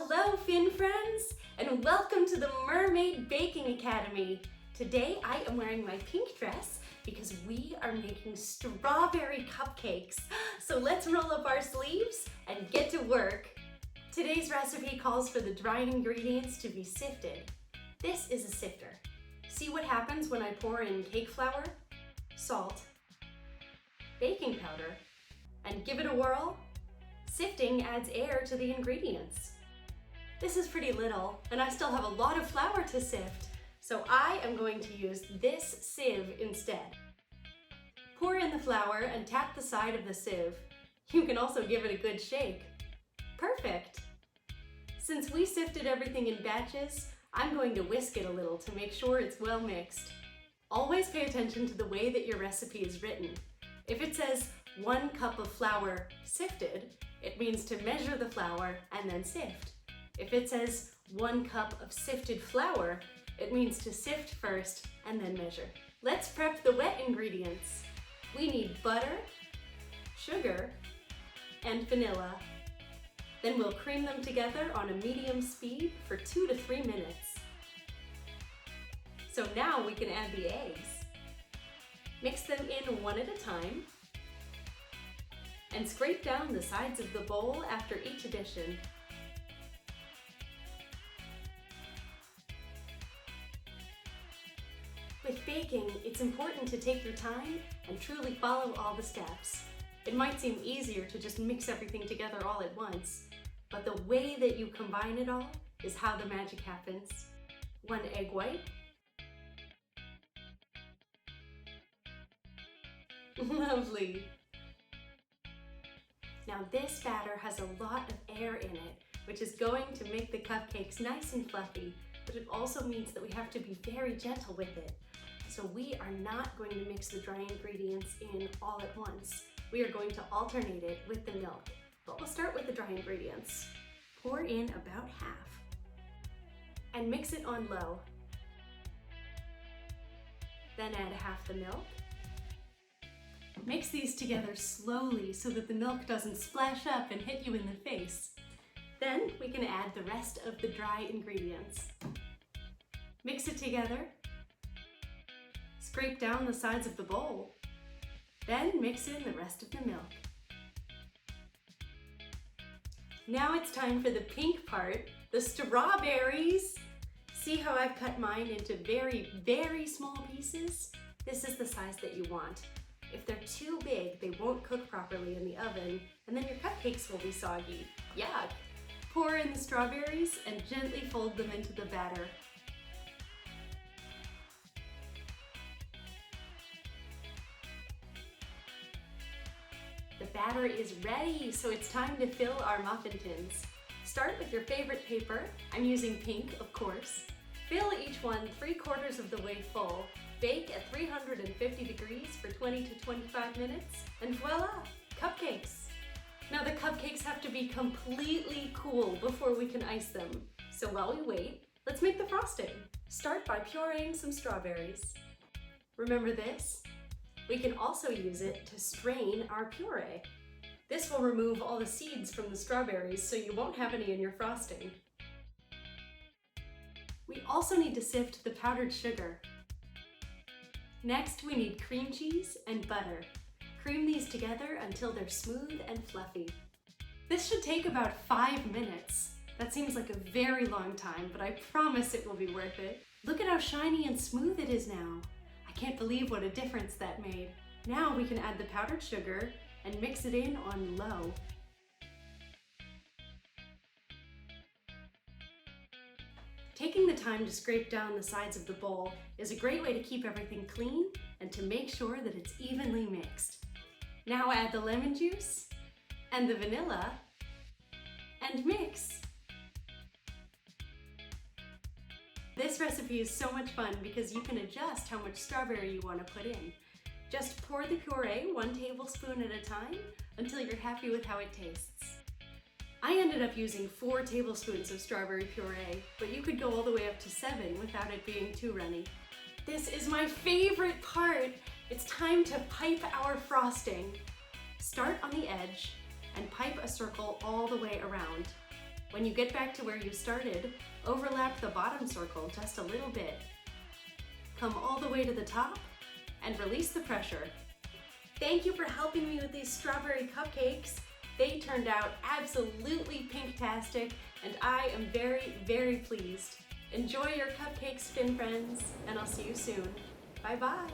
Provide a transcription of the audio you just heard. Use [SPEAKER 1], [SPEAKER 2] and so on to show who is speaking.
[SPEAKER 1] Hello, Fin friends, and welcome to the Mermaid Baking Academy. Today I am wearing my pink dress because we are making strawberry cupcakes. So let's roll up our sleeves and get to work. Today's recipe calls for the dry ingredients to be sifted. This is a sifter. See what happens when I pour in cake flour, salt, baking powder, and give it a whirl? Sifting adds air to the ingredients. This is pretty little, and I still have a lot of flour to sift, so I am going to use this sieve instead. Pour in the flour and tap the side of the sieve. You can also give it a good shake. Perfect! Since we sifted everything in batches, I'm going to whisk it a little to make sure it's well mixed. Always pay attention to the way that your recipe is written. If it says 1 cup of flour sifted, it means to measure the flour and then sift. If it says 1 cup of sifted flour, it means to sift first and then measure. Let's prep the wet ingredients. We need butter, sugar, and vanilla. Then we'll cream them together on a medium speed for 2 to 3 minutes. So now we can add the eggs. Mix them in one at a time and scrape down the sides of the bowl after each addition. With baking, it's important to take your time and truly follow all the steps. It might seem easier to just mix everything together all at once, but the way that you combine it all is how the magic happens. 1 egg white, lovely. Now this batter has a lot of air in it, which is going to make the cupcakes nice and fluffy, but it also means that we have to be very gentle with it. So we are not going to mix the dry ingredients in all at once. We are going to alternate it with the milk, but we'll start with the dry ingredients. Pour in about half and mix it on low. Then add half the milk. Mix these together slowly so that the milk doesn't splash up and hit you in the face. Then we can add the rest of the dry ingredients. Mix it together. Scrape down the sides of the bowl. Then mix in the rest of the milk. Now it's time for the pink part, the strawberries. See how I've cut mine into very, very small pieces? This is the size that you want. If they're too big, they won't cook properly in the oven, and then your cupcakes will be soggy. Yuck! Pour in the strawberries and gently fold them into the batter. The batter is ready, so it's time to fill our muffin tins. Start with your favorite paper. I'm using pink, of course. Fill each one 3/4 of the way full. Bake at 350 degrees for 20 to 25 minutes, and voila, cupcakes. Now the cupcakes have to be completely cool before we can ice them. So while we wait, let's make the frosting. Start by pureeing some strawberries. Remember this? We can also use it to strain our puree. This will remove all the seeds from the strawberries so you won't have any in your frosting. We also need to sift the powdered sugar. Next, we need cream cheese and butter. Cream these together until they're smooth and fluffy. This should take about 5 minutes. That seems like a very long time, but I promise it will be worth it. Look at how shiny and smooth it is now. I can't believe what a difference that made. Now we can add the powdered sugar and mix it in on low. Taking the time to scrape down the sides of the bowl is a great way to keep everything clean and to make sure that it's evenly mixed. Now add the lemon juice and the vanilla and mix. This recipe is so much fun because you can adjust how much strawberry you want to put in. Just pour the puree 1 tablespoon at a time until you're happy with how it tastes. I ended up using 4 tablespoons of strawberry puree, but you could go all the way up to 7 without it being too runny. This is my favorite part! It's time to pipe our frosting. Start on the edge and pipe a circle all the way around. When you get back to where you started, overlap the bottom circle just a little bit. Come all the way to the top and release the pressure. Thank you for helping me with these strawberry cupcakes. They turned out absolutely pink-tastic, and I am very, very pleased. Enjoy your cupcake spin, friends, and I'll see you soon. Bye-bye.